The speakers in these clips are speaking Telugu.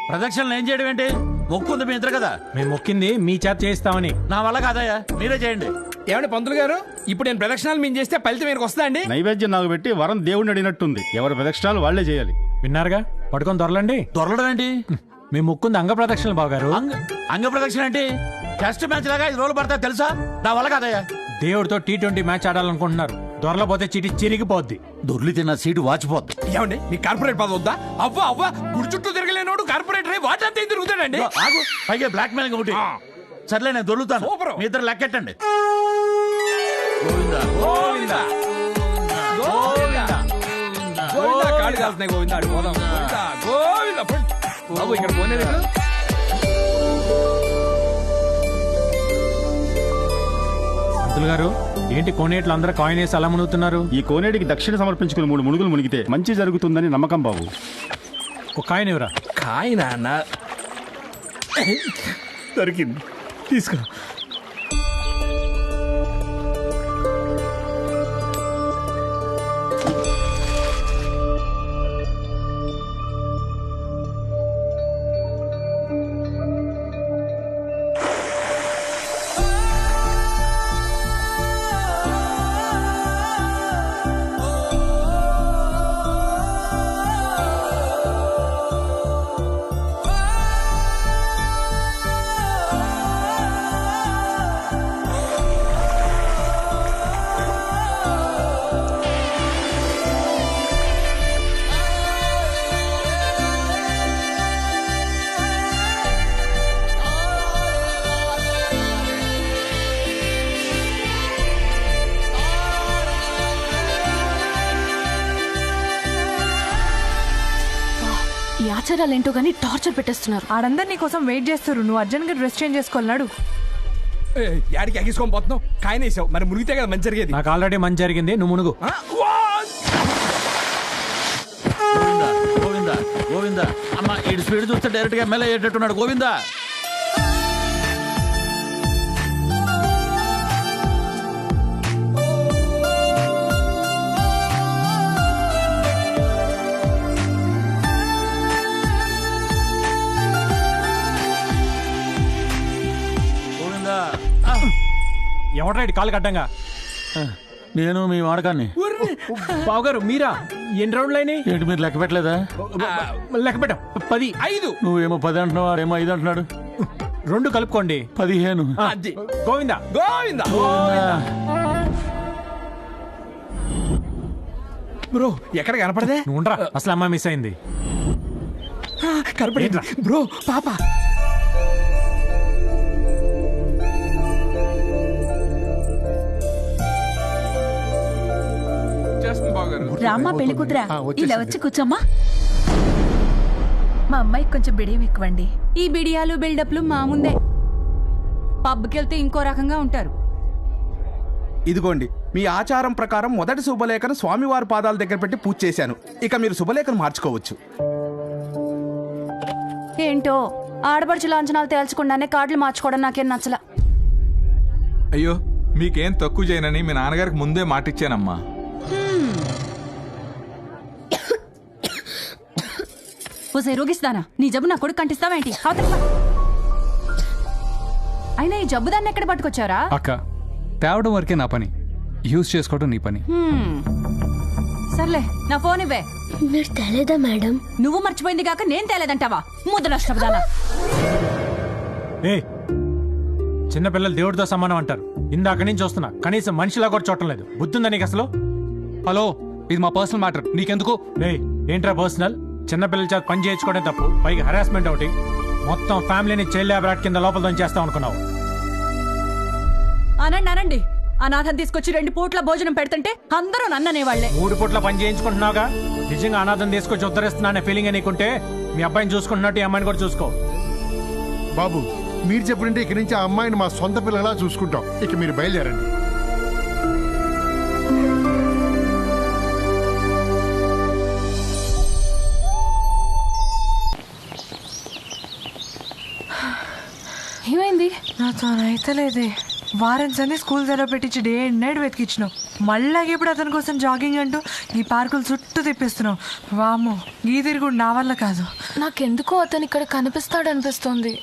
ప్రదక్షిణలు ఏం చేయడం ఏంటి? మొక్కుంది మీ ఇద్దరు కదా. మేము మొక్కింది మీ చేత చేయిస్తామని. నా వల్ల కాదయ్యా, మీరే చేయండి. ఏమండి పంతులు గారు, ఇప్పుడు నేను ప్రదక్షిణాలు మేము చేస్తే ఫలితం మీకు వస్తా అండి? నైవేద్యం నాకు పెట్టి వరం దేవుడిని అడిగినట్టుంది. ఎవరి ప్రదక్షిణాలు వాళ్లే చేయాలి. విన్నారుగా, పడుకొని దొరలండి. దొరలడం ఏంటి? మేము మొక్కుంది అంగ ప్రదక్షిణలు బావగారు. అంగ ప్రదక్షిణ ఏంటి? టెస్ట్ మ్యాచ్ లాగా 5 రోజులు పడతా తెలుసా? నా వల్ల కాదయ్యా. దేవుడితో T20 మ్యాచ్ ఆడాలనుకుంటున్నారు. దొరలపోతే చీటి చిరిగిపోద్ది. దొర్లి తిన్న సీటు వాచిపోద్ది. ఏమండి మీ కార్పొరేట్ పదవి వద్దా? అవ్వ గుడి చుట్టూ తిరగలేనోడు కార్పొరేటర్ వాటంతా ఏం తిరుగుతాడండి? ఆగు, పైగా బ్లాక్ మెయిల్ ఒకటి. సర్లే, నేను దొర్లుతాను. సూపర్. మీ ఇద్దరు లెక్కెట్టండి. గోవిందా గోవిందా గోవిందా కాళ్ళు కాస్తున్నాయి. గోవిందా అడు పోదాం. గోవిందా గోవిందా బాబు ఇక్కడ పోనేది. పంతులు గారు, ఏంటి కోనేట్లు అందరూ కాయిన్ వేసి అలా మునుగుతున్నారు? ఈ కోనేటికి దక్షిణ సమర్పించుకుని 3 మునుగులు మునిగితే మంచి జరుగుతుందని నమ్మకం బాబు. ఒక కాయిన్ ఇవ్వరా? కాయి నాన్న దొరికింది, తీసుకో. ఈ ఆచారాలు ఏంటో గానీ టార్చర్ పెట్టేస్తున్నారు. ఆడందరు నీ కోసం వెయిట్ చేస్తారు. నువ్వు అర్జెంట్ గా డ్రెస్ చేంజ్ చేసుకోవాలన్నాడు. యాడికి ఎగేసుకొని పోతున్నావు? కాయన వేసావు, మరి మునిగితే కదా మంచి జరిగేది. నాకు ఆల్రెడీ మంచి జరిగింది, నువ్వు మునుగు. గోవిందా గోవిందా. అమ్మ, ఈ స్పీడ్ చూస్తే డైరెక్ట్ గా ఎమ్మెల్యే అయ్యేటట్టున్నాడు. గోవిందా. ఎవడ్రా ఇటు కాలు కడ్డంగా? నేను మీ వాడకాన్ని. బావగారు మీరా? ఎన్ని రౌండ్లు అయినాయి? ఏంటి మీరు లెక్క పెట్టలేదా? లెక్క పెట్టాం. 10, 5. నువ్వేమో 10 అంటున్నావు, వాడేమో 5 అంటున్నాడు. 2 కలుపుకోండి. 15. అది. గోవిందా గోవిందా బ్రో, ఎక్కడ కనపడదే? నువ్వు ఉండరా, అసలు అమ్మాయి మిస్ అయింది. కనపడేంద్రా బ్రో, పాప. రామ్మా పెళ్లి కూతురా, ఇలా వచ్చి కూర్చోమ్మా. మా అమ్మాయికి కొంచెం బిడియం ఎక్కువండి. ఈ బిడియాలు బిల్డప్లు మా ముందే. పబ్కి వెళ్తే ఇంకో రకంగా ఉంటారు. ఇదిగోండి, మీ ఆచారం ప్రకారం మొదటి శుభలేఖను స్వామివారి పాదాల దగ్గర పెట్టి పూజ చేశాను. ఇక మీరు శుభలేఖను మార్చుకోవచ్చు. ఏంటో ఆడపడుచు లాంఛనాలు తేల్చకుండానే కార్డులు మార్చుకోవడం నాకేం నచ్చలా. అయ్యో, మీకేం తక్కువ చేయనని మీ నాన్నగారికి ముందే మాటిచ్చానమ్మా. ఓసే రోగిస్తానా, నీ జబ్బు నా కొడుకు కంటిస్తావేంటి? అయినా ఈ జబ్బు దాన్ని ఎక్కడ పట్టుకొచ్చారా? అక్క, తేవడం వరకే నా పని, యూజ్ చేసుకోవడం నీ పని. సర్లే, నా ఫోన్ ఇవ్వే. మీరు తేలేదా మేడం? నువ్వు మర్చిపోయింది కాక నేను తేలేదంటావా? ముద్ద నష్టపదాలా. చిన్నపిల్లలు దేవుడితో సమానం అంటారు. ఇందాక నుంచి వస్తున్నా, కనీసం మనిషిలా కూడా చూడటం లేదు. బుద్ధుందా నీకు అసలు? హలో, ఇది మా పర్సనల్ మ్యాటర్, నీకెందుకు? ఏంట్రా పర్సనల్? చిన్నపిల్లల చేత పని చేయించుకోవడం తప్పు, పైగా హెరాస్మెంట్ ఒకటి. మొత్తం ఫ్యామిలీని చైల్డ్ ల్యాబ్ కింద లోపల చేస్తాం అనుకున్నావు. అనండి, అనాథం తీసుకొచ్చి 2 పూట్ల భోజనం పెడుతుంటే అందరూ నన్ననే వాళ్లే. 3 పూట్ల పని చేయించుకుంటున్నావుగా. నిజంగా అనాథం తీసుకొచ్చి ఉద్ధరిస్తున్నా ఫీలింగ్ నీకుంటే మీ అబ్బాయిని చూసుకుంటున్నట్టు ఈ అమ్మాయిని కూడా చూసుకో. బాబు, మీరు చెప్పినట్టే ఇక్కడి నుంచి ఆ అమ్మాయిని మా సొంత పిల్లలా చూసుకుంటాం. ఇక మీరు బయలుదేరండి. ఏమైంది? నాతో అయితలేదే. వారం సంది స్కూల్ సెలవు పెట్టించి డే అండ్ నైట్ వెతికిచ్చినావు. మళ్ళీ ఇప్పుడు అతని కోసం జాగింగ్ అంటూ ఈ పార్కులు చుట్టూ తిప్పిస్తున్నావు. వామ్మో, ఈ తిరుగుడు నా వల్ల కాదు. నాకెందుకో అతను ఇక్కడ కనిపిస్తాడనిపిస్తోంది.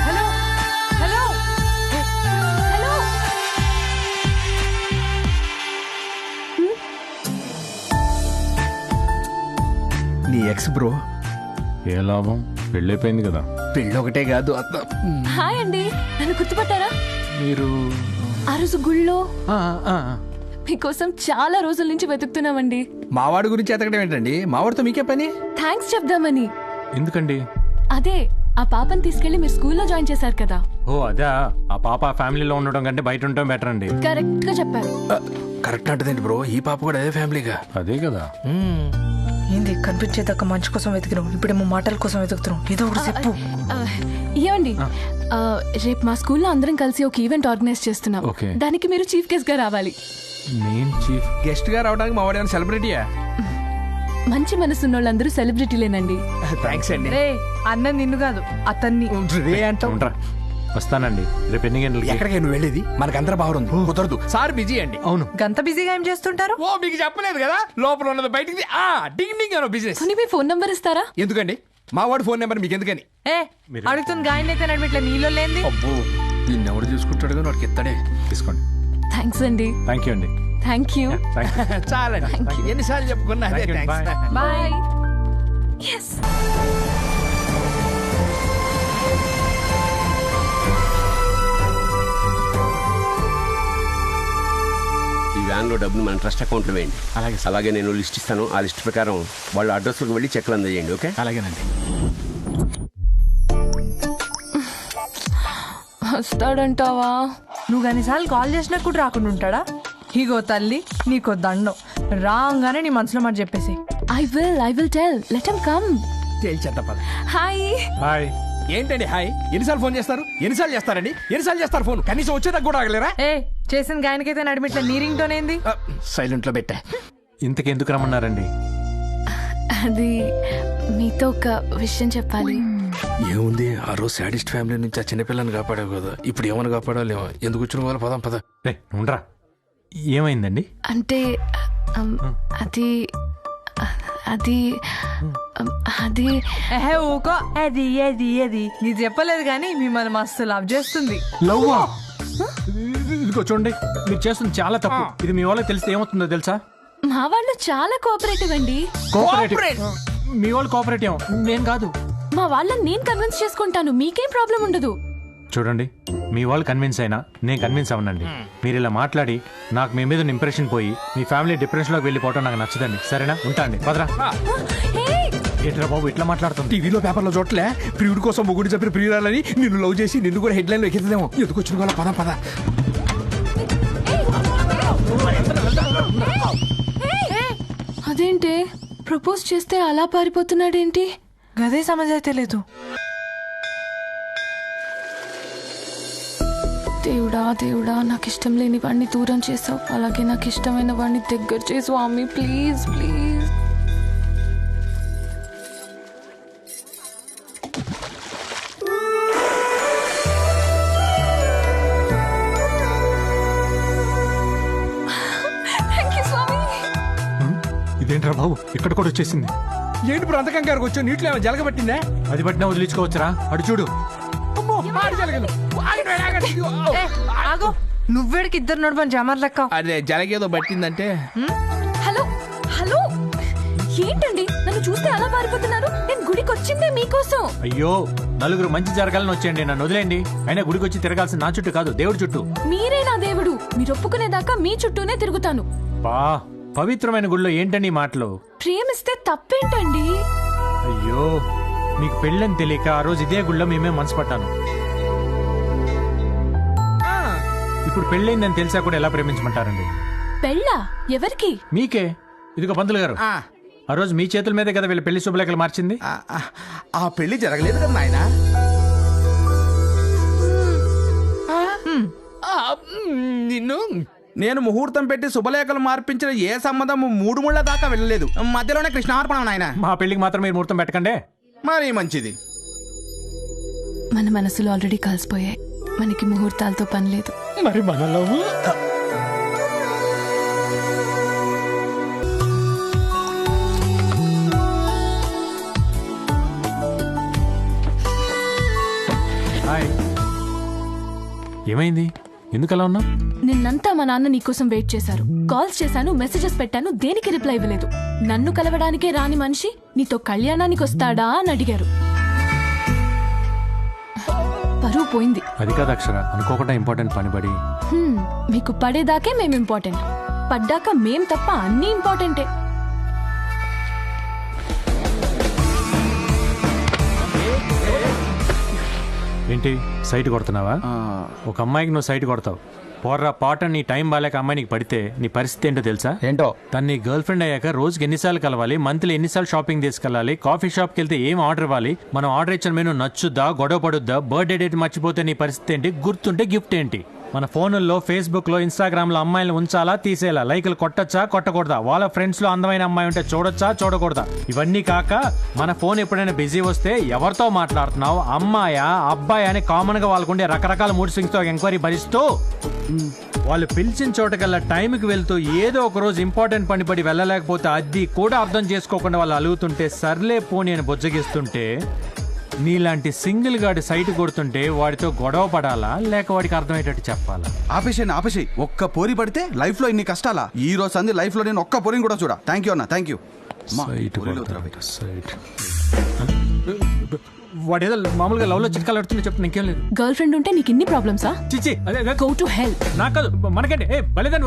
హలో హలో హలో, నీ ఎక్స్ బ్రో. ఏ లాభం, పెళ్ళైపోయింది కదా. పెళ్ళి ఒకటే కాదు హాయ్ అండి. నన్ను గుర్తుపట్టారా? మీరు ఆ రోజు గుళ్ళో ఆ, ఆ, ఆ. మీకోసం చాలా రోజుల నుంచి వెతుకుతున్నామండి. మావాడి గురించి ఎతకడం ఏంటండి? మావాడితో మీకే పని? థ్యాంక్స్ చెప్దామని. ఎందుకండి? అదే ఆ పాపని తీసుకెళ్లి మీరు స్కూల్లో జాయిన్ చేశారు కదా. ఓ అదా, ఆ పాప ఫ్యామిలీలో ఉండడం కంటే బయట ఉండటం బెటర్ అండి. కరెక్ట్ గా చెప్పారు. కరెక్ట్ అంటదండి బ్రో, ఈ పాప కూడా అదే ఫ్యామిలీగా. అదే కదా. ఏంది కనిపించేదాకా మంచి కోసం వెతికినావు, ఇప్పుడేమో మాటల కోసం వెతుకుతున్నావు. ఏదో ఒకటి చెప్పు. ఏమండి, రేపు మా స్కూల్లో అందరం కలిసి ఒక ఈవెంట్ ఆర్గనైజ్ చేస్తున్నాం. Okay. దానికి మీరు చీఫ్ గెస్ట్ గా రావాలి. నేను చీఫ్ గెస్ట్ గా రావడానికి మావాడు ఏమైనా సెలబ్రిటీయా? మంచి మనసున్న వాళ్ళందరూ సెలబ్రిటీలేనండి. థ్యాంక్స్ అండి. రే, అన్న నిన్ను కాదు అతన్ని. రే అంటావు. ఉండరా, వస్తానండి రేపు ఎన్ని గంటలకి? ఎక్కడికి నువ్వు వెళ్ళేది? మనకందరూ బాగుంది. కుదరదు, సార్ బిజీ అండి. అవును. గంత బిజీగా ఏం చేస్తుంటారు? ఓ మీకు చెప్పలేదు కదా, లోపల ఉన్నది బయటికి డింగ్ డింగ్ అనో బిజినెస్. పోనీ మీ ఫోన్ నంబర్ ఇస్తారా? ఎందుకండి? మా వాడు ఫోన్ నెంబర్ మీకు ఎందుకని? ఏ అడుగుతుంది గాయన అయితే నడిమిట్ల నీళ్ళు లేంది. అబ్బో, నిన్ను ఎవడు చూసుకుంటాడు కానీ వాడికి ఎత్తాడే. తీసుకోండి. థ్యాంక్స్ అండి. థ్యాంక్ యూ అండి. Thank you. చాలండి, ఎన్నిసార్లు చెప్పుకున్నా అదే Thank you, thanks. Bye. Yes. ఈ వ్యాన్లో డబ్బులు మన ట్రస్ట్ అకౌంట్లో వేయండి. అలాగే నేను లిస్ట్ ఇస్తాను. ఆ లిస్ట్ ప్రకారం వాళ్ళ అడ్రస్లకు వెళ్ళి చెక్లు అందజేయండి. ఓకే? అలాగేనండి. వస్తాడంటావా? నువ్వు అన్నిసార్లు కాల్ చేసినా కూడా రాకుండా ఉంటాడా? ఇగో తల్లి, నీకో దండం. రాగానే నీ మనసులో మాట చెప్పేసి. I will tell. Let him come. తేల్చేద్దాం పద. హాయ్. హాయ్. ఏంటండి హాయ్? ఎన్నిసార్లు ఫోన్ చేస్తారు? ఎన్నిసార్లు చేస్తారండి? ఎన్నిసార్లు చేస్తారు ఫోన్? కనీసం వచ్చేదాకా కూడా ఆగలేరా? ఏ చేసిన గాయనకైతే నడిమిట్ల నీ రింగ్ టోన్ ఏంది? సైలెంట్ లో పెట్టా. ఇంతకు ఎందుకు రమ్మన్నారండి? అది మీతో ఒక విషయం చెప్పాలి. ఏముంది, ఆ రోజు సాడిస్ట్ ఫ్యామిలీ నుంచి ఆ చిన్నపిల్లని కాపాడావు కదా, ఇప్పుడు ఏమైనా కాపాడాలేమో. ఎందుకు వచ్చిన వాళ్ళు పదం పద. రే ఉండరా, ఏమైందండి? అంటే అది అది అది ఏహే ఊకో. అది అది అది నీ చెప్పలేదు కానీ మిమ్మల్ని మస్తు లవ్ చేస్తుంది. లవ్వా? ఇదిగో చూడండి, మీరు చేస్తుంది చాలా తప్పు. ఇది మీ వాళ్ళకి తెలిస్తే ఏమవుతుందో తెలుసా? మా వాళ్ళు చాలా కోఆపరేటివ్ అండి. కోఆపరేటివ్? మీ వాళ్ళు కోఆపరేటివ్, నేను కాదు. మా వాళ్ళని నేను కన్విన్స్ చేసుకుంటాను, మీకేం ప్రాబ్లం ఉండదు. చూడండి, మీ వాళ్ళు కన్విన్స్ అయినా నేను కన్విన్స్ అవనండి. మీరు ఇలా మాట్లాడి నాకు మీ మీద ఇంప్రెషన్ పోయి మీ ఫ్యామిలీ డిప్రెషన్లోకి వెళ్ళిపోవటం నాకు నచ్చదండి. సరేనా? ఉంటా అండి, పదరా. ఏంట్రా బాబు ఇట్లా మాట్లాడుతుంది? టీవీలో పేపర్లో చూడలే, ప్రియుడి కోసం మొగుడు చెప్పిన ప్రియురాలని నిన్ను లవ్ చేసి నిన్ను కూడా హెడ్ లైన్ లో ఎక్కిద్దామో. ఎందుకు వచ్చిన వాళ్ళ పద పద. అదేంటి ప్రపోజ్ చేస్తే అలా పారిపోతున్నాడేంటి? గదే సమజ్ అయితే లేదు. దేవుడా దేవుడా, నాకు ఇష్టం లేని వాడిని దూరం చేసావు, అలాగే నాకు ఇష్టమైన వాడిని దగ్గర చేసు స్వామి. Please please. ఇదేంట్రా బాబు ఇక్కడ కూడా వచ్చేసింది? ఏంటి ఇప్పుడు అంతకం గారికి వచ్చావు? నీటిలో ఏమైనా జలగబట్టిందా? అది పట్టినా వదిలించుకోవచ్చురా, అడు చూడు. ఆగో, నువ్వేడికి ఇద్దరు నడుపని జమర్ లెక్క. అదే జలగేదో పట్టిందంటే. హలో హలో, ఏంటండి నన్ను చూస్తే అలా పారిపోతున్నారు? నేను గుడికి వచ్చిందే మీకోసం. అయ్యో, నలుగురు మంచి జరగాలని వచ్చేయండి, నన్ను వదిలేండి. అయినా గుడికి వచ్చి తిరగాల్సిన నా చుట్టూ కాదు, దేవుడి చుట్టూ. మీరే నా దేవుడు, మీరు ఒప్పుకునేదాకా మీ చుట్టూనే తిరుగుతాను. బా, పవిత్రమైన గుడిలో ఏంటని మాటలు? ప్రేమిస్తే తప్పేంటండి? అయ్యో, మీకు పెళ్ళని తెలియక ఆ రోజు ఇదే గుడిలో మేమే మనసు పడ్డాను. ఇప్పుడు పెళ్ళైందని తెలిసా కూడా ఎలా ప్రేమించమంటారండి? పెళ్ళా? ఎవరికి? మీకే. ఇదిగో పంతులు గారు, ఆ రోజు మీ చేతుల మీదే కదా వీళ్ళ పెళ్లి శుభలేఖలు మార్చింది. ఆ పెళ్లి జరగలేదు కదా నాయన. నేను ముహూర్తం పెట్టి శుభలేఖలు మార్పించిన ఏ సంబంధం 3 ముళ్ళ దాకా వెళ్ళలేదు. మధ్యలోనే కృష్ణార్పణ నాయన. మా పెళ్లికి మాత్రం మీరు ముహూర్తం పెట్టకండి. మరి మంచిది. మన మనసులు ఆల్రెడీ కలిసిపోయాయి, మనకి ముహూర్తాలతో పని లేదు. మరి మన లవ్ హాయ్, ఏమైంది? ఎందుకు అలా ఉన్నావు? నిన్నంతా మా నాన్న నీకోసం వెయిట్ చేశారు. కాల్స్ చేశాను, మెసేజెస్ పెట్టాను, దేనికి రిప్లై ఇవ్వలేదు. నన్ను కలవడానికే రాని మనిషి నీతో కళ్యాణానికి వస్తాడా అని అడిగారు. పరువు పోయింది. అది కాదు అక్షర, అనుకోకుండా ఇంపార్టెంట్ పని పడి. మీకు పడేదాకే మేం ఇంపార్టెంట్, పడ్డాక మేం తప్ప అన్నీ ఇంపార్టెంటే. ఏంటి సైట్ కొడుతున్నావా? ఒక అమ్మాయికి నువ్వు సైట్ కొడతావు. పోర్రా పాట నీ టైం బాలేక అమ్మాయి నీకు పడితే నీ పరిస్థితి ఏంటో తెలుసా? ఏంటో? తన నీ గర్ల్ ఫ్రెండ్ అయ్యాక రోజుకి ఎన్నిసార్లు కలవాలి, మంత్లీ ఎన్నిసార్లు షాపింగ్ తీసుకెళ్ళాలి, కాఫీ షాప్కి వెళ్తే ఏం ఆర్డర్ ఇవ్వాలి, మనం ఆర్డర్ ఇచ్చిన మెనూ నచ్చుద్దా, గొడవ పడుద్దా, బర్త్డే డేట్ మర్చిపోతే నీ పరిస్థితి ఏంటి, గుర్తుంటే గిఫ్ట్ ఏంటి? మన ఫోన్లలో, ఫేస్బుక్లో, ఇన్స్టాగ్రామ్లో అమ్మాయిలను ఉంచాలా తీసేయాలా, లైకులు కొట్టచ్చా కొట్టకూడదా, వాళ్ళ ఫ్రెండ్స్లో అందమైన అమ్మాయి ఉంటే చూడొచ్చా చూడకూడదా, ఇవన్నీ కాక మన ఫోన్ ఎప్పుడైనా బిజీ వస్తే ఎవరితో మాట్లాడుతున్నావు, అమ్మాయా అబ్బాయి అని కామన్గా వాళ్ళకుండే రకరకాల మూడ్ స్వింగ్స్తో ఎంక్వైరీ భరిస్తూ వాళ్ళు పిలిచిన చోటకల్లా టైంకి వెళ్తూ ఏదో ఒక రోజు ఇంపార్టెంట్ పని పడి వెళ్ళలేకపోతే అది కూడా అర్థం చేసుకోకుండా వాళ్ళు అలుగుతుంటే సర్లే పోనీ అని బొజ్జగిస్తుంటే, నీలాంటి సింగిల్ గాడి సైట్ కొడుతుంటే వాడితో గొడవ పడాలా లేక వాడికి అర్థమయ్యేటట్టు చెప్పాలా? ఆపేసి ఒక్క పోరి పడితే లైఫ్ లో ఇన్ని కష్టాలా? ఈ రోజు సంది లైఫ్ లో నేను ఒక్క పోరిని కూడా చూడా. థ్యాంక్ యూ అన్న, థ్యాంక్ యూ. వాడేదో మామూలుగా లవ్ లో చిట్కాలు ఆడుతుంటే చెప్తే ఇంకేం లేదు. గర్ల్ ఫ్రెండ్ ఉంటే నీకు ఇన్ని ప్రాబ్లమ్సా? చిచి గో టు హెల్ప్. నాకు కాదు మనకంటే బలిదాన్ని